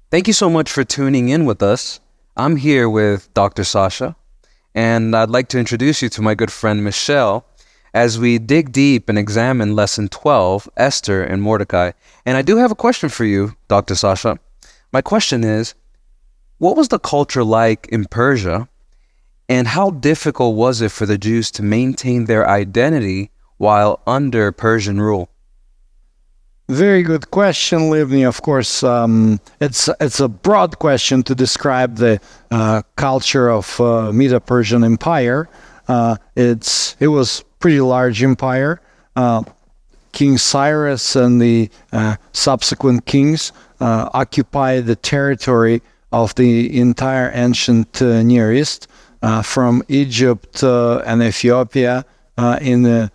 Thank you so much for tuning in with us. I'm here with Dr. Sasha, and I'd like to introduce you to my good friend Michelle as we dig deep and examine Lesson 12, Esther and Mordecai. And I do have a question for you, Dr. Sasha. My question is, what was the culture like in Persia, and how difficult was it for the Jews to maintain their identity while under Persian rule? Very good question, Livni. Of course, it's a broad question to describe the culture of Medo-Persian Empire. It was pretty large empire. King Cyrus and the subsequent kings occupied the territory of the entire ancient Near East, from Egypt and Ethiopia in the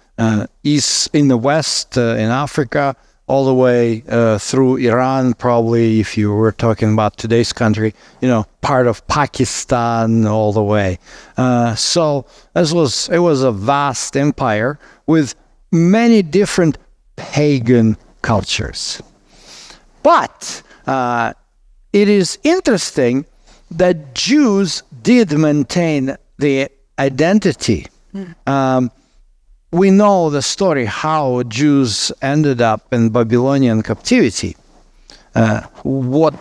east, in the west, in Africa, all the way through Iran, probably, if you were talking about today's country, part of Pakistan all the way. So it was a vast empire with many different pagan cultures. But it is interesting that Jews did maintain the identity. We know the story how Jews ended up in Babylonian captivity. What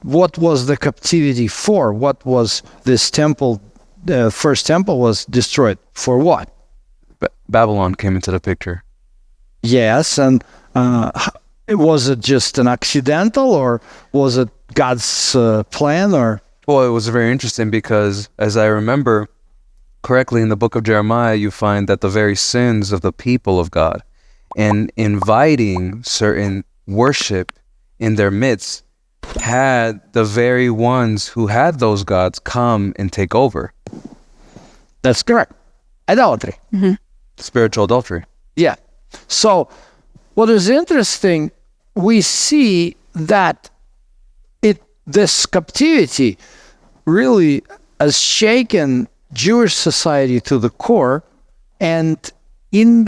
was the captivity for? What was this temple? The first temple was destroyed for what? Babylon came into the picture. Yes, and was it just an accidental, or was it God's plan? Or Well, it was very interesting because, as I remember correctly, in the book of Jeremiah, you find that the very sins of the people of God and inviting certain worship in their midst had the very ones who had those gods come and take over. That's correct. Idolatry. Spiritual adultery. Yeah. So what is interesting, we see that this captivity really has shaken Jewish society to the core, and during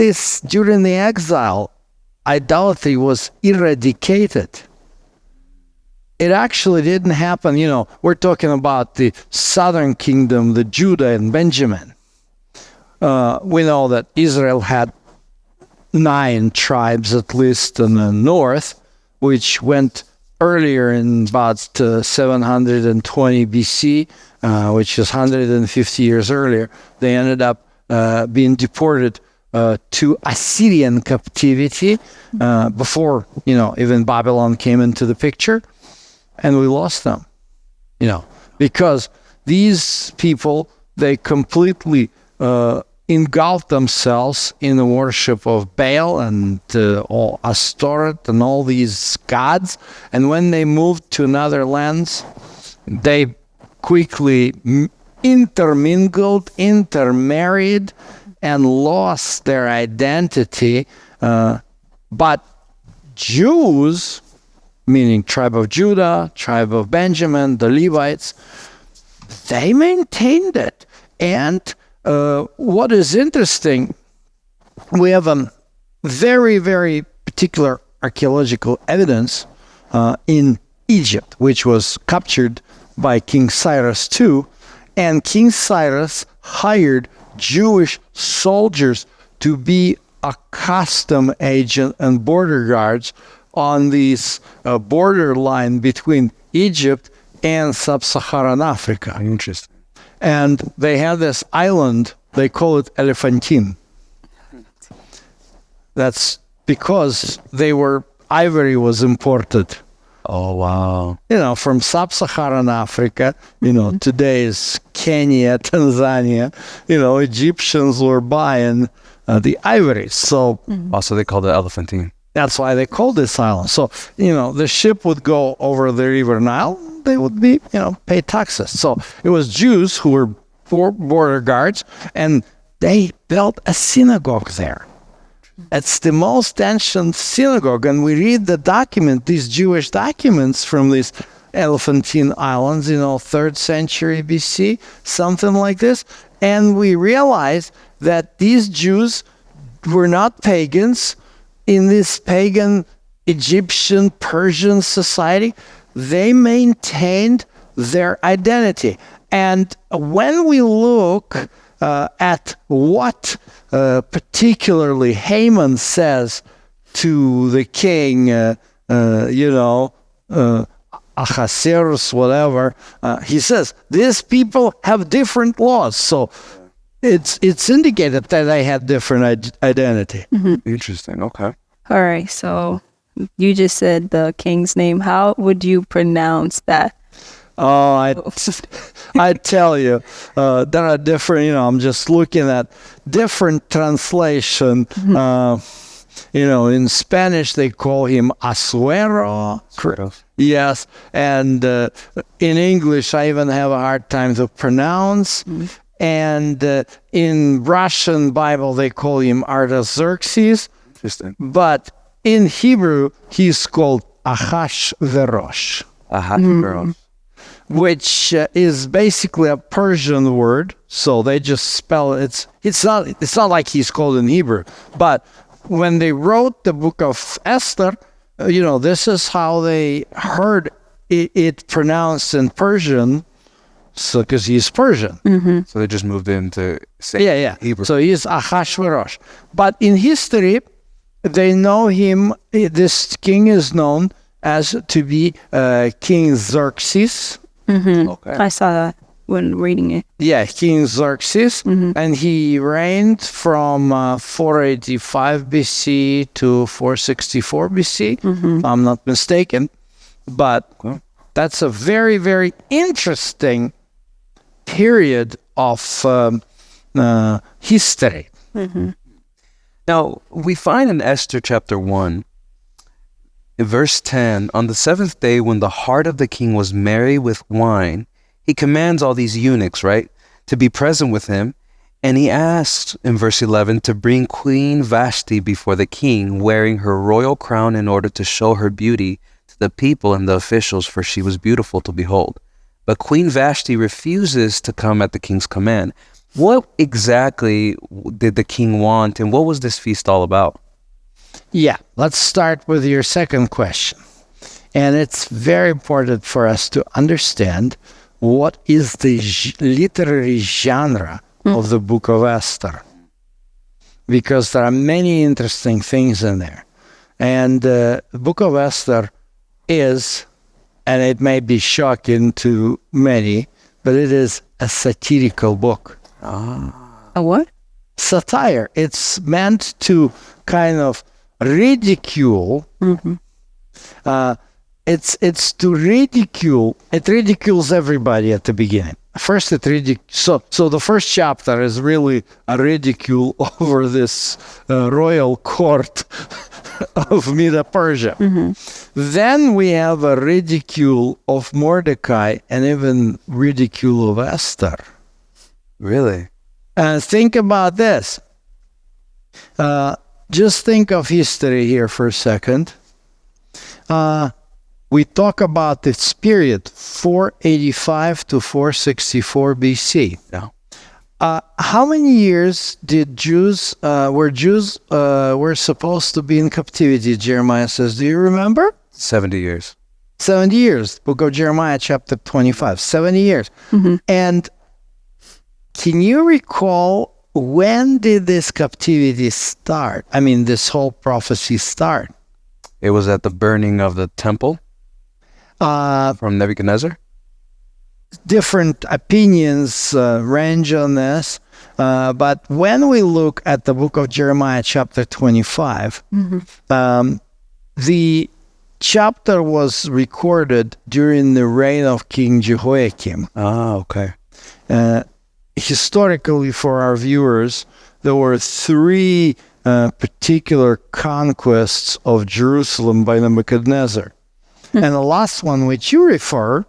the exile, idolatry was eradicated. It actually didn't happen, we're talking about the southern kingdom, the Judah and Benjamin. We know that Israel had 9 tribes at least in the north, which went earlier in about 720 BC, which is 150 years earlier. They ended up being deported to Assyrian captivity before, even Babylon came into the picture, and we lost them, because these people, they completely engulfed themselves in the worship of Baal and all Astoret and all these gods. And when they moved to another lands, they quickly intermingled, intermarried, and lost their identity. But Jews, meaning tribe of Judah, tribe of Benjamin, the Levites, they maintained it. And what is interesting, we have a very, very particular archaeological evidence in Egypt, which was captured by King Cyrus II, and King Cyrus hired Jewish soldiers to be a custom agent and border guards on this borderline between Egypt and sub-Saharan Africa. Interesting. And they had this island, they call it Elephantine. That's because ivory was imported. Oh, wow. From sub-Saharan Africa, today's Kenya, Tanzania, Egyptians were buying the ivory. So Also, they called it Elephantine. that's why they called this island. So, the ship would go over the River Nile, they would be, pay taxes. So it was Jews who were border guards, and they built a synagogue there. It's the most ancient synagogue, and we read these Jewish documents from these Elephantine Islands, 3rd century BC, something like this, and we realize that these Jews were not pagans in this pagan Egyptian, Persian society. they maintained their identity. And when we look at what particularly Haman says to the king, Ahasuerus, whatever, he says, these people have different laws. So it's indicated that they had different identity. Interesting. Okay. All right. So you just said the king's name. How would you pronounce that? Oh, I tell you, there are different, I'm just looking at different translation. In Spanish, they call him Asuero. Yes. And in English, I even have a hard time to pronounce. And in Russian Bible, they call him Artaxerxes. Interesting. But in Hebrew, he's called Ahashverosh. Ahashverosh. Which is basically a Persian word, so they just spell it. It's not like he's called in Hebrew, but when they wrote the book of Esther, this is how they heard it pronounced in Persian, so because he's Persian. So they just moved into Hebrew. So he's Ahashverosh, but in history, they know him. This king is known as to be King Xerxes. Okay. I saw that when reading it. Yeah, King Xerxes, and he reigned from 485 BC to 464 BC, if I'm not mistaken. But that's a very, very interesting period of history. Now, we find in Esther chapter 1, in verse 10, on the seventh day when the heart of the king was merry with wine, he commands all these eunuchs, right, to be present with him. And he asks in verse 11 to bring Queen Vashti before the king, wearing her royal crown in order to show her beauty to the people and the officials, for she was beautiful to behold. But Queen Vashti refuses to come at the king's command. What exactly did the king want, and what was this feast all about? Yeah, let's start with your second question. And it's very important for us to understand what is the literary genre of the book of Esther. Because there are many interesting things in there. And the book of Esther is, and it may be shocking to many, but it is a satirical book. A what? Satire. It's meant to kind of ridicule. It's to ridicule. It ridicules everybody at the beginning. First, so the first chapter is really a ridicule over this royal court of Medo-Persia. Then we have a ridicule of Mordecai and even ridicule of Esther. Really? And think about this. Just think of history here for a second. We talk about this period, 485 to 464 BC. Yeah. How many years did were supposed to be in captivity, Jeremiah says? Do you remember? 70 years. 70 years. Book of Jeremiah, chapter 25. 70 years. And can you recall, when did this captivity start? I mean, this whole prophecy start? It was at the burning of the temple from Nebuchadnezzar? Different opinions range on this. But when we look at the book of Jeremiah, chapter 25, the chapter was recorded during the reign of King Jehoiakim. Okay. Historically, for our viewers, there were three particular conquests of Jerusalem by Nebuchadnezzar. And the last one, which you refer,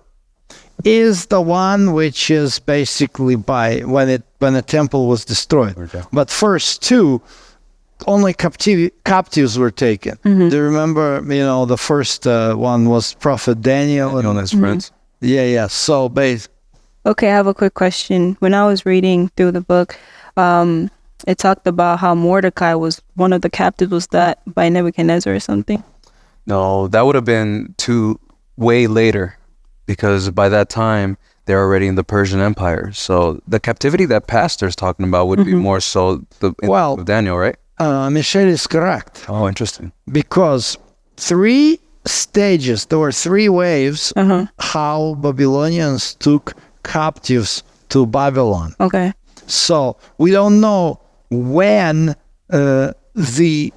is the one which is basically by when the temple was destroyed. Okay. But first two, only captives were taken. Do you remember? The first one was Prophet Daniel and his friends. Yeah. So Okay, I have a quick question. When I was reading through the book, it talked about how Mordecai was one of the captives. Was that by Nebuchadnezzar or something? No, that would have been two way later, because by that time they're already in the Persian Empire. So the captivity that Pastor's talking about would be more so of Daniel, right? Michelle is correct. Oh, interesting. Because 3 stages, there were 3 waves how Babylonians took captives to Babylon. Okay. So we don't know when the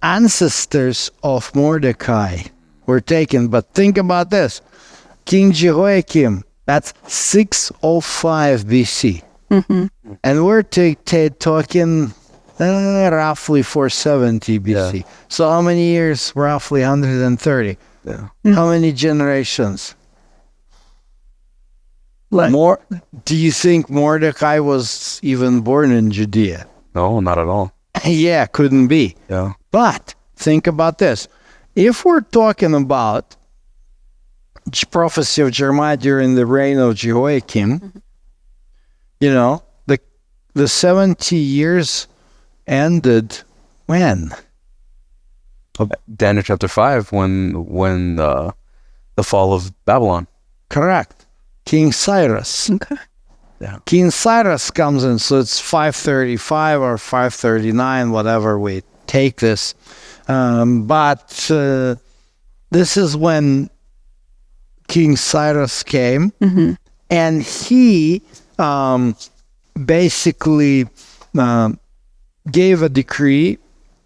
ancestors of Mordecai were taken, but think about this. King Jehoiakim, that's 605 BC. And we're talking roughly 470 BC. Yeah. So how many years? Roughly 130. Yeah. How many generations? More? Do you think Mordecai was even born in Judea? No, not at all. Yeah, couldn't be. Yeah. But think about this. If we're talking about prophecy of Jeremiah during the reign of Jehoiakim, you know, the 70 years ended when? Daniel chapter 5, when the fall of Babylon. Correct. King Cyrus. Okay. Yeah. King Cyrus comes in, so it's 535 or 539, whatever we take this. But this is when King Cyrus came, and he basically gave a decree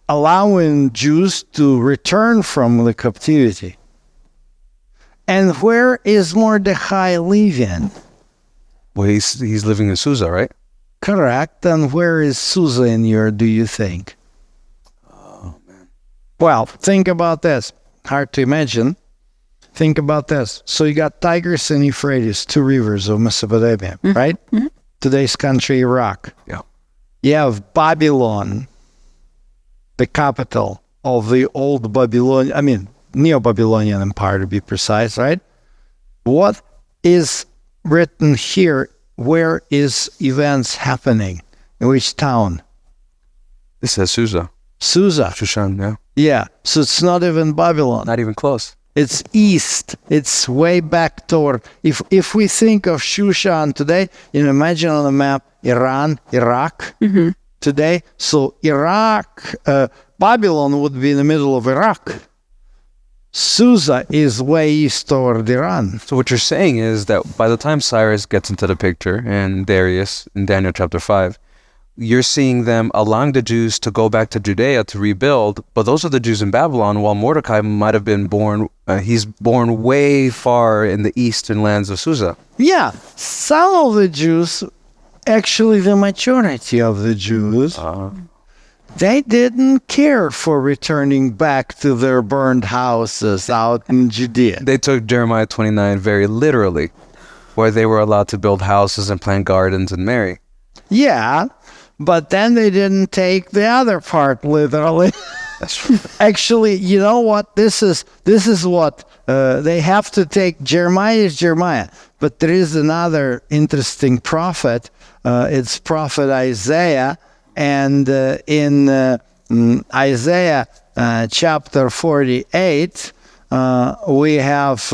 allowing Jews to return from the captivity. And where is Mordecai living? Well, he's living in Susa, right? Correct. And where is Susa in here, do you think? Oh, man. Well, think about this. Hard to imagine. Think about this. So you got Tigris and Euphrates, 2 rivers of Mesopotamia, right? Today's country, Iraq. Yeah. You have Babylon, the capital of the old Neo-Babylonian Empire, to be precise, right? What is written here? Where is events happening? In which town? It says Susa. Susa. Shushan, yeah. Yeah, so it's not even Babylon. Not even close. It's east. It's way back toward. If we think of Shushan today, imagine on the map Iran, Iraq today. So Iraq, Babylon would be in the middle of Iraq. Susa is way east toward Iran. So what you're saying is that by the time Cyrus gets into the picture and Darius in Daniel chapter 5, you're seeing them allowing the Jews to go back to Judea to rebuild, but those are the Jews in Babylon, while Mordecai might have been born, he's born way far in the eastern lands of Susa. Yeah, some of the Jews, actually the majority of the Jews, they didn't care for returning back to their burned houses out in Judea. They took Jeremiah 29 very literally, where they were allowed to build houses and plant gardens and marry. Yeah, but then they didn't take the other part literally. That's true. Actually, you know what? This is what they have to take. Jeremiah is Jeremiah, but there is another interesting prophet. It's prophet Isaiah. And in Isaiah chapter 48, we have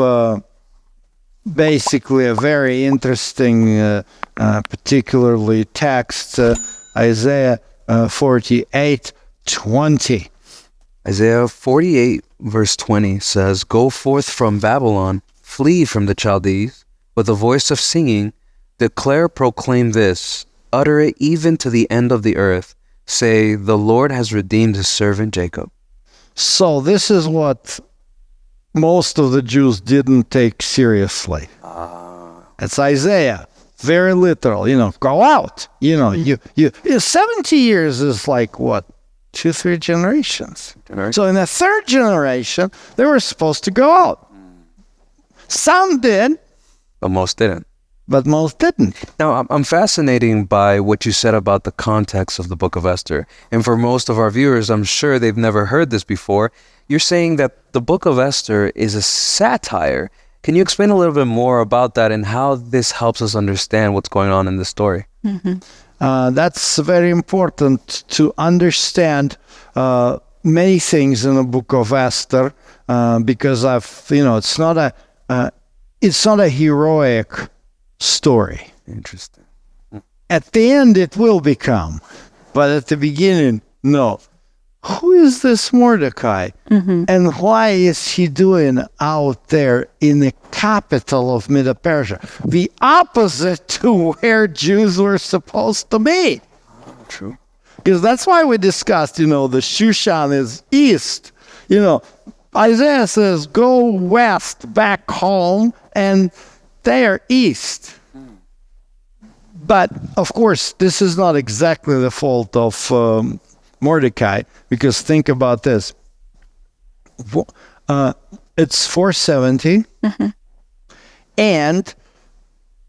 basically a very interesting, particularly text, Isaiah 48:20. Isaiah 48 verse 20 says, "Go forth from Babylon, flee from the Chaldees, with a voice of singing, proclaim this, utter it even to the end of the earth. Say, the Lord has redeemed his servant Jacob." So this is what most of the Jews didn't take seriously. It's Isaiah, very literal. Go out. You 70 years is like what, 2-3 generations. So in the 3rd generation, they were supposed to go out. Some did, But most didn't. but most didn't. Now, I'm fascinated by what you said about the context of the book of Esther. And for most of our viewers, I'm sure they've never heard this before. You're saying that the book of Esther is a satire. Can you explain a little bit more about that and how this helps us understand what's going on in this story? That's very important to understand many things in the book of Esther because it's not a heroic story. Interesting. At the end, it will become, but at the beginning, no. Who is this Mordecai? And why is he doing out there in the capital of Middle Persia? The opposite to where Jews were supposed to be. True. Because that's why we discussed, the Shushan is east. Isaiah says, go west, back home, and they are east. But, of course, this is not exactly the fault of Mordecai, because think about this. It's 470, and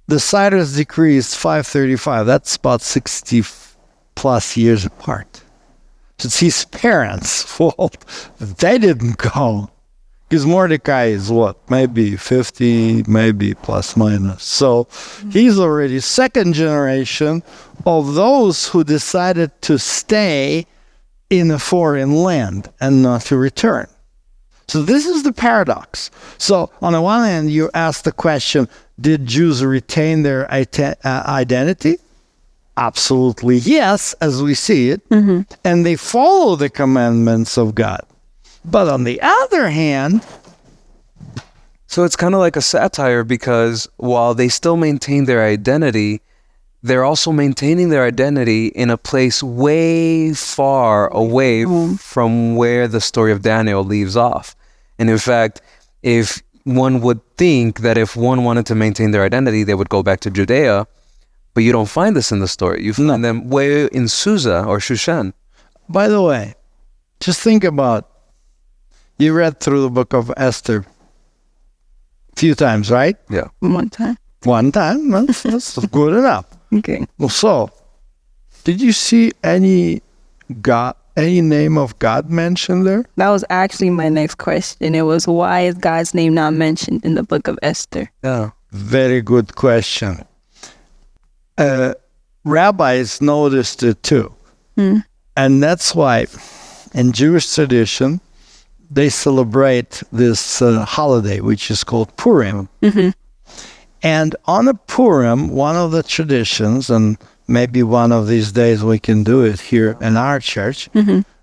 the Cyrus decree is 535. That's about 60 plus years apart. So it's his parents' fault. They didn't go. Because Mordecai is maybe 50, maybe plus minus. So he's already second generation of those who decided to stay in a foreign land and not to return. So this is the paradox. So on the one hand, you ask the question, did Jews retain their identity? Absolutely yes, as we see it. And they follow the commandments of God. But on the other hand... So it's kind of like a satire, because while they still maintain their identity, they're also maintaining their identity in a place way far away from where the story of Daniel leaves off. And in fact, if one would think that if one wanted to maintain their identity, they would go back to Judea, but you don't find this in the story. You find them way in Susa or Shushan. By the way, just think about, you read through the book of Esther a few times, right? Yeah. One time. One time? That's good enough. Okay. Well, so, did you see any name of God mentioned there? That was actually my next question. It was, why is God's name not mentioned in the book of Esther? Yeah. Very good question. Rabbis noticed it too. And that's why in Jewish tradition, they celebrate this holiday, which is called Purim. And on a Purim, one of the traditions, and maybe one of these days we can do it here in our church,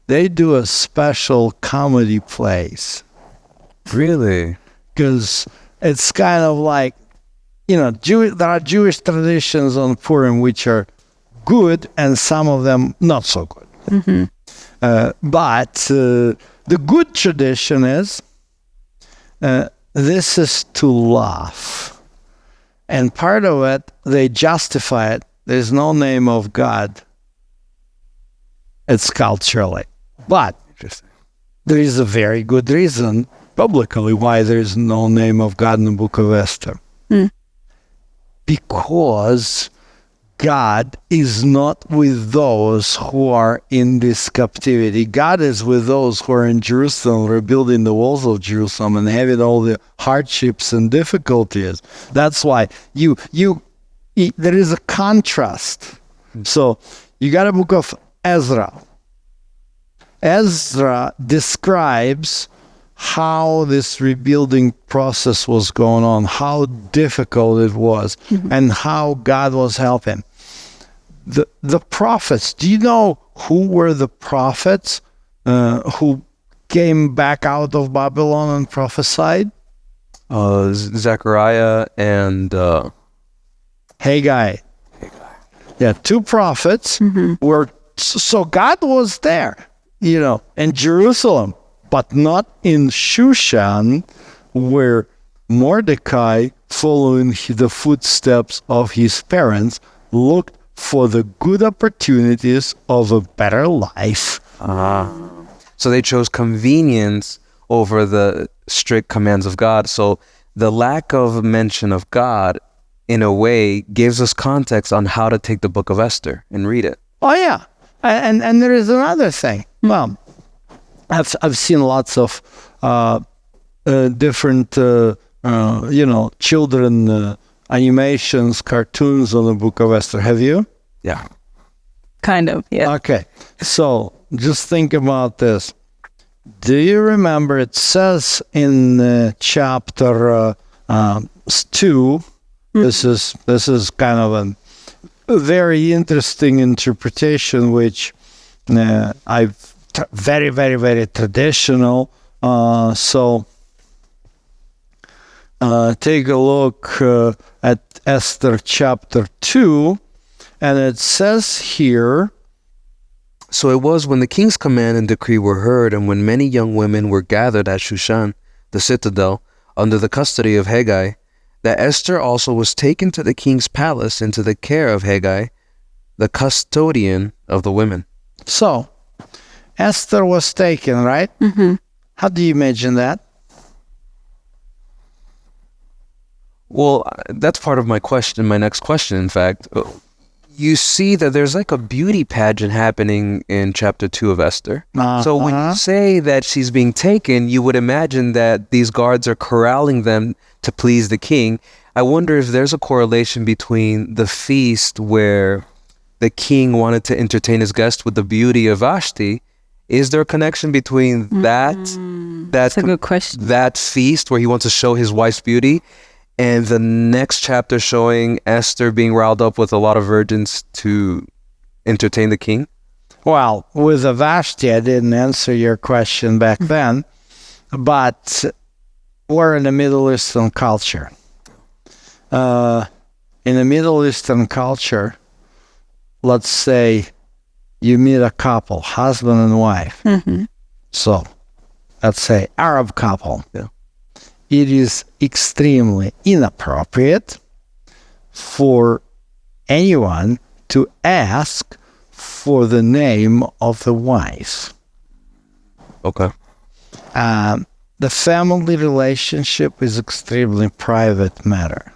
they do a special comedy plays. Really? Because it's kind of like, there are Jewish traditions on Purim which are good and some of them not so good. But the good tradition is, this is to laugh. And part of it, they justify it. There's no name of God. It's culturally. But there is a very good reason, publicly, why there is no name of God in the book of Esther. Because God is not with those who are in this captivity. God is with those who are in Jerusalem, rebuilding the walls of Jerusalem and having all the hardships and difficulties. That's why there is a contrast. So you got a book of Ezra. Ezra describes how this rebuilding process was going on, how difficult it was, and how God was helping. The prophets, do you know who were the prophets who came back out of Babylon and prophesied? Zechariah and Haggai. Yeah, two prophets were, so God was there, in Jerusalem, but not in Shushan, where Mordecai, following the footsteps of his parents, looked for the good opportunities of a better life. So they chose convenience over the strict commands of God. So the lack of mention of God, in a way, gives us context on how to take the book of Esther and read it. Oh, yeah. And there is another thing. Well, I've seen lots of different, children animations, cartoons on the book of Esther. Have you? Yeah. Kind of, yeah. Okay. So just think about this. Do you remember it says in chapter 2, this is kind of a very interesting interpretation, which very, very, very traditional. So take a look at Esther chapter 2, and it says here, So it was when the king's command and decree were heard, and when many young women were gathered at Shushan, the citadel, under the custody of Haggai, that Esther also was taken to the king's palace into the care of Haggai, the custodian of the women. So, Esther was taken, right? Mm-hmm. How do you imagine that? Well, that's part of my next question, in fact. You see that there's like a beauty pageant happening in chapter 2 of Esther. So when you say that she's being taken, you would imagine that these guards are corralling them to please the king. I wonder if there's a correlation between the feast where the king wanted to entertain his guests with the beauty of Vashti. Is there a connection between that's a good question. That feast where he wants to show his wife's beauty, and the next chapter showing Esther being riled up with a lot of virgins to entertain the king? Well, with the Vashti, I didn't answer your question back then, but we're in a Middle Eastern culture. In a Middle Eastern culture, let's say you meet a couple, husband and wife. Mm-hmm. So, let's say Arab couple. Yeah. It is extremely inappropriate for anyone to ask for the name of the wife. Okay. The family relationship is extremely private matter.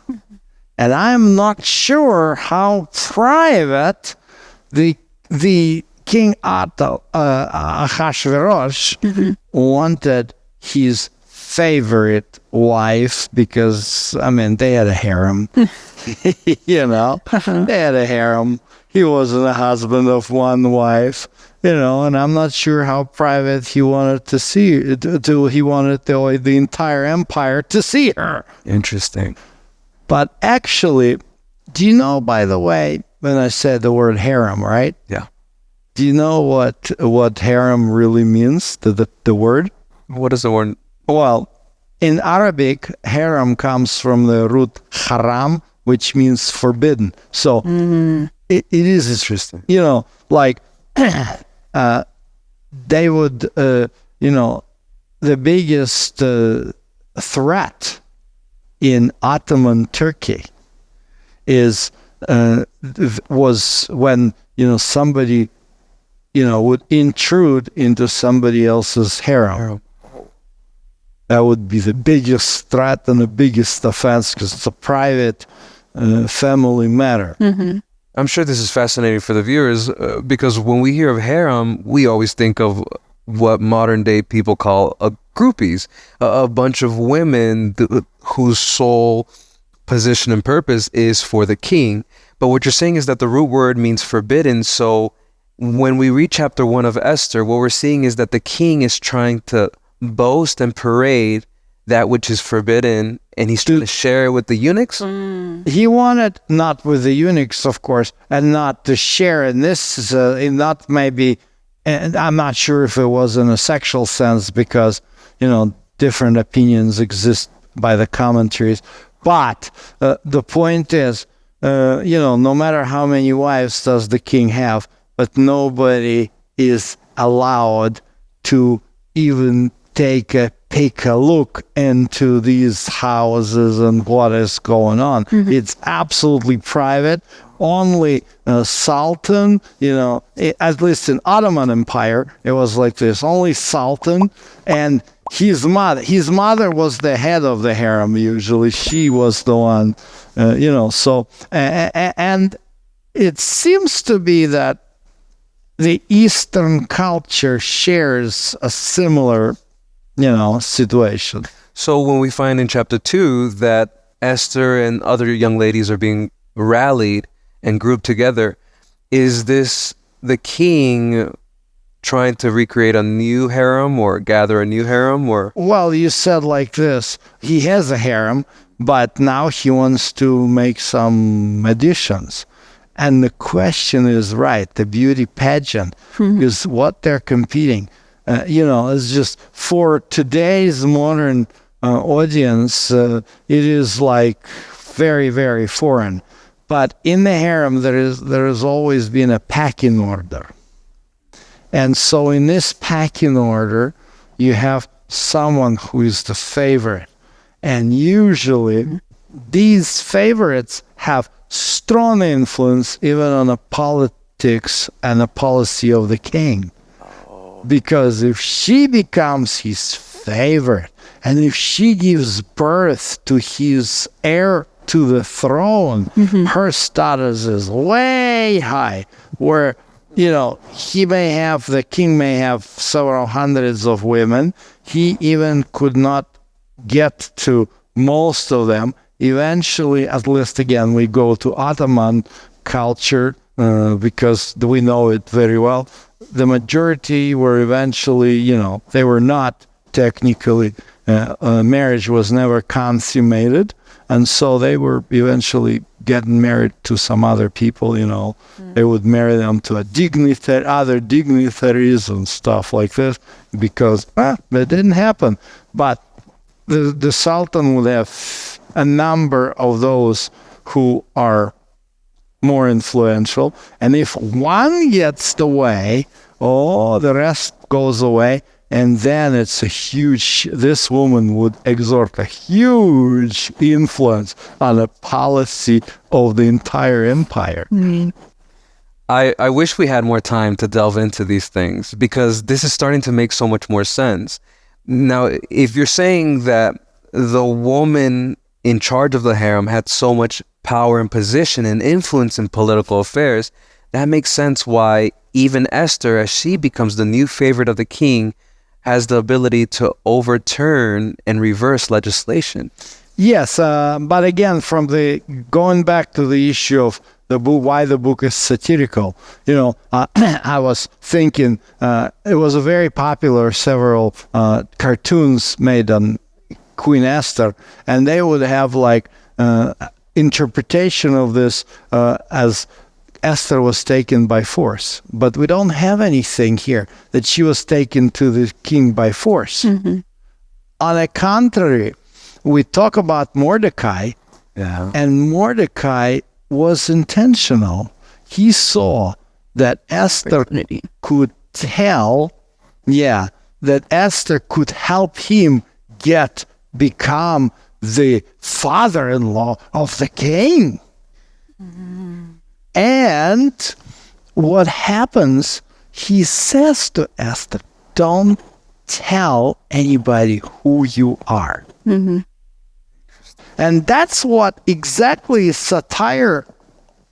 And I'm not sure how private the King Ahasuerus wanted his favorite wife, because, I mean, they had a harem. You know, they had a harem. He wasn't a husband of one wife, you know, and I'm not sure how private he wanted to see he wanted the entire empire to see her. Interesting. But actually, do you know, by the way, when I said the word harem, right? Yeah. Do you know what harem really means, the word? What is the word? Well, in Arabic, harem comes from the root haram, which means forbidden. So it is Interesting. You know, like they would, you know, the biggest threat in Ottoman Turkey was when, you know, somebody, you know, would intrude into somebody else's harem. That would be the biggest threat and the biggest offense, because it's a private family matter. Mm-hmm. I'm sure this is fascinating for the viewers because when we hear of harem, we always think of what modern day people call groupies, a bunch of women whose sole position and purpose is for the king. But what you're saying is that the root word means forbidden. So when we read chapter 1 of Esther, what we're seeing is that the king is trying to boast and parade that which is forbidden, and he's trying to share it with the eunuchs. He wanted, not with the eunuchs, of course, and not to share. And this is not maybe, and I'm not sure if it was in a sexual sense, because, you know, different opinions exist by the commentaries. But the point is, you know, no matter how many wives does the king have, but nobody is allowed to even take a look into these houses and what is going on. It's absolutely private. Only Sultan, you know, at least in Ottoman Empire, it was like this. Only Sultan and his mother. His mother was the head of the harem usually. She was the one, you know. So, and it seems to be that the Eastern culture shares a similar, you know, situation. So when we find in chapter 2 that Esther and other young ladies are being rallied and grouped together, is this the king trying to recreate a new harem or gather a new harem, or? Well, you said like this. He has a harem, but now he wants to make some additions. And the question is right. The beauty pageant is what they're competing. It's just for today's modern audience, it is like very, very foreign. But in the harem, there has always been a packing order. And so in this packing order, you have someone who is the favorite. And usually, these favorites have strong influence even on the politics and the policy of the king. Because if she becomes his favorite, and if she gives birth to his heir to the throne, her status is way high, where, the king may have several hundreds of women. He even could not get to most of them. Eventually, at least again, we go to Ottoman culture because we know it very well. The majority were eventually, they were not technically, marriage was never consummated. And so they were eventually getting married to some other people, They would marry them to other dignitaries and stuff like this because that didn't happen. But the Sultan would have a number of those who are more influential. And if one gets the way, the rest goes away. And then this woman would exert a huge influence on the policy of the entire empire. I wish we had more time to delve into these things because this is starting to make so much more sense. Now, if you're saying that the woman in charge of the harem had so much power and position and influence in political affairs, that makes sense why even Esther, as she becomes the new favorite of the king, has the ability to overturn and reverse legislation. Yes, but again, going back to the issue of the book, why the book is satirical, I was thinking it was a very popular, several cartoons made on Queen Esther, and they would have interpretation of this as Esther was taken by force. But we don't have anything here that she was taken to the king by force. On the contrary, we talk about Mordecai, and Mordecai was intentional. He saw that Esther could tell, that Esther could help him become the father-in-law of the king. And what happens, he says to Esther, don't tell anybody who you are. And that's what exactly is satire,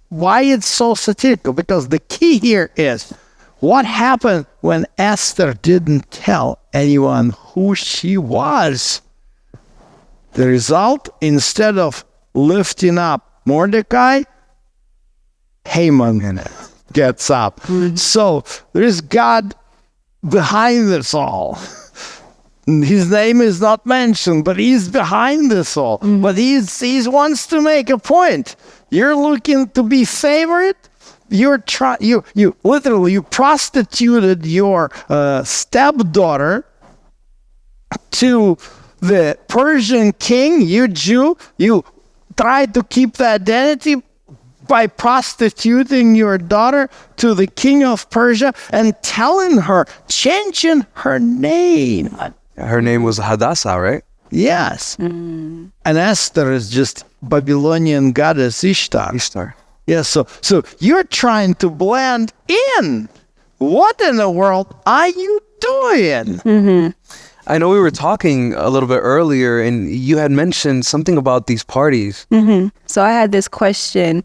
why it's so satirical, because the key here is what happened when Esther didn't tell anyone who she was. The result, instead of lifting up Mordecai, Haman gets up. So there is God behind this all. His name is not mentioned, but he's behind this all. But he wants to make a point. You're looking to be favorite. You prostituted your stepdaughter to the Persian king. You Jew. You tried to keep the identity by prostituting your daughter to the king of Persia and changing her name. Her name was Hadassah, right? Yes. And Esther is just Babylonian goddess Ishtar. Yes, so you're trying to blend in. What in the world are you doing? I know we were talking a little bit earlier, and you had mentioned something about these parties. So I had this question.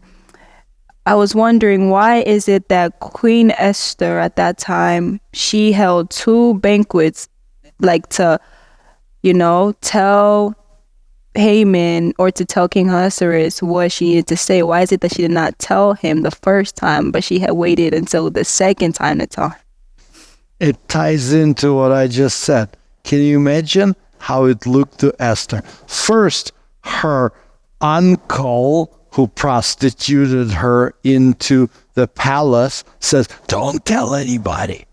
I was wondering, why is it that Queen Esther at that time, she held 2 banquets, to, tell Haman or to tell King Ahasuerus what she needed to say? Why is it that she did not tell him the first time, but she had waited until the second time to tell him? it ties into what I just said. Can you imagine how it looked to Esther? First, her uncle, who prostituted her into the palace, says, don't tell anybody.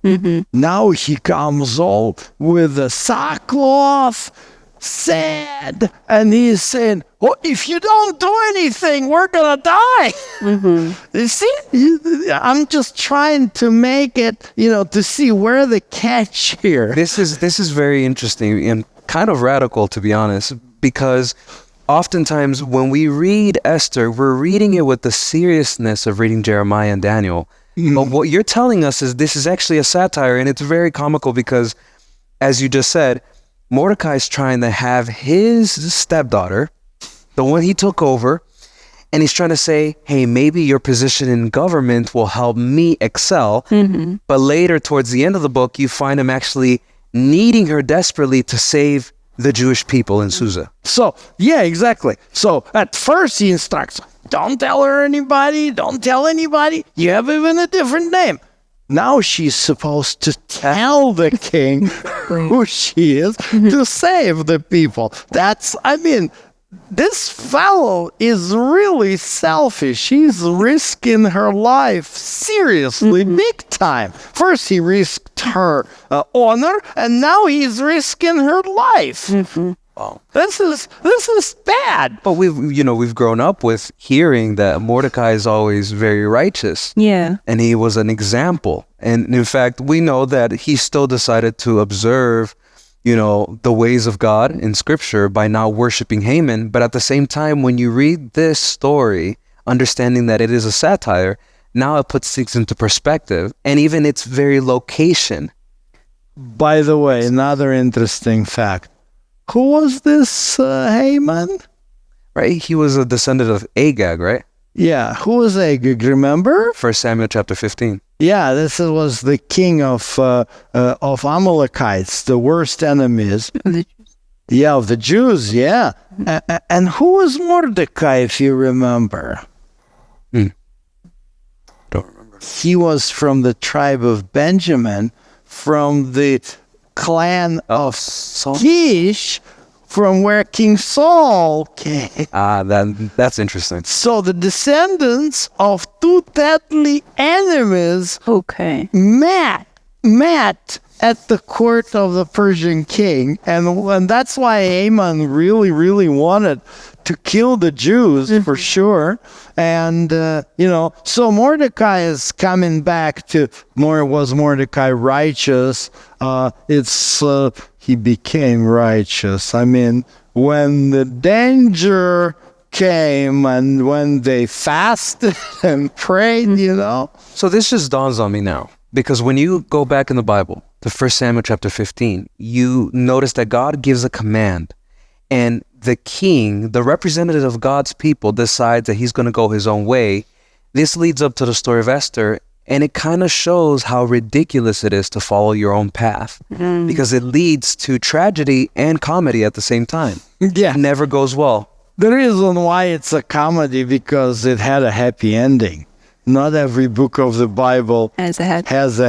Now he comes all with a sackcloth, sad, and he's saying, well, if you don't do anything, we're gonna die. You see, I'm just trying to make it, to see where the catch here. This is very interesting and kind of radical, to be honest, because oftentimes when we read Esther, we're reading it with the seriousness of reading Jeremiah and Daniel. But what you're telling us is this is actually a satire, and it's very comical because, as you just said, Mordecai's trying to have his stepdaughter, the one he took over, and he's trying to say, hey, maybe your position in government will help me excel. But later, towards the end of the book, you find him actually needing her desperately to save the Jewish people in Susa. So, yeah, exactly. So, at first he instructs, don't tell her anybody, don't tell anybody, you have even a different name. Now she's supposed to tell the king who she is to save the people. This fellow is really selfish. He's risking her life seriously, big time. First he risked her honor, and now he's risking her life. Wow. This is bad. But we've grown up with hearing that Mordecai is always very righteous. Yeah. And he was an example. And in fact, we know that he still decided to observe the ways of God in scripture by not worshiping Haman. But at the same time, when you read this story, understanding that it is a satire, now it puts things into perspective and even its very location. By the way, another interesting fact. Who was this Haman? Right? He was a descendant of Agag, right? Yeah. Who was Agag? Remember? 1 Samuel chapter 15. Yeah, this was the king of Amalekites, the worst enemies. Yeah, of the Jews, yeah. And who was Mordecai, if you remember? Don't remember. He was from the tribe of Benjamin, from the clan of Kish, from where King Saul came. That's interesting. So the descendants of two deadly enemies met at the court of the Persian king. And that's why Haman really, really wanted to kill the Jews, for sure. And, so Mordecai is coming back to, was Mordecai righteous? He became righteous. When the danger came and when they fasted and prayed, So this just dawns on me now. Because when you go back in the Bible to 1 Samuel chapter 15, you notice that God gives a command. And the king, the representative of God's people, decides that he's going to go his own way. This leads up to the story of Esther. And it kind of shows how ridiculous it is to follow your own path. Because it leads to tragedy and comedy at the same time. Yeah. It never goes well. The reason why it's a comedy, because it had a happy ending. Not every book of the Bible has a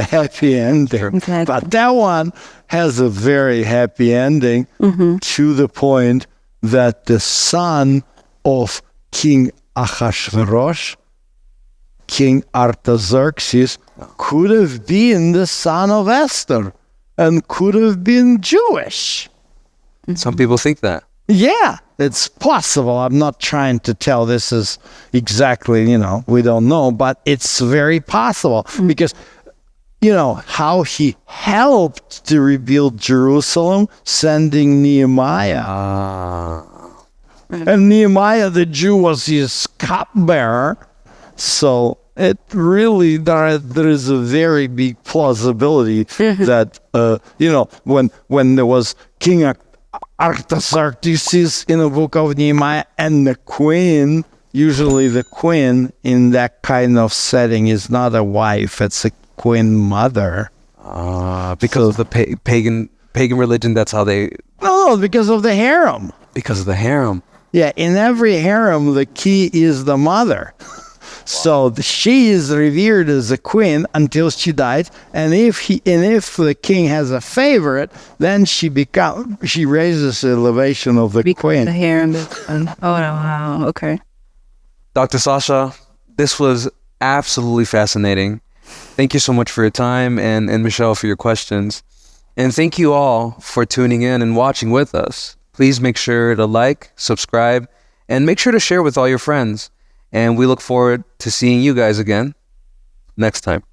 happy ending. Exactly. But that one has a very happy ending, to the point that the son of King Ahasuerus, King Artaxerxes, could have been the son of Esther and could have been Jewish. Some people think that. Yeah, it's possible. I'm not trying to tell this is exactly, we don't know, but it's very possible because, how he helped to rebuild Jerusalem, sending Nehemiah. And Nehemiah, the Jew, was his cupbearer. So it really, there is a very big plausibility that, when there was King Artaxerxes in the book of Nehemiah and the queen, usually the queen in that kind of setting is not a wife, it's a queen mother. Because of the pagan religion, that's how they... No, because of the harem. Because of the harem. Yeah, in every harem, the key is the mother. So she is revered as a queen until she died, and if the king has a favorite, then she raises the elevation of the queen. The harem. Oh wow. Okay. Dr. Sasha, this was absolutely fascinating. Thank you so much for your time, and Michelle for your questions. And thank you all for tuning in and watching with us. Please make sure to like, subscribe, and make sure to share with all your friends. And we look forward to seeing you guys again next time.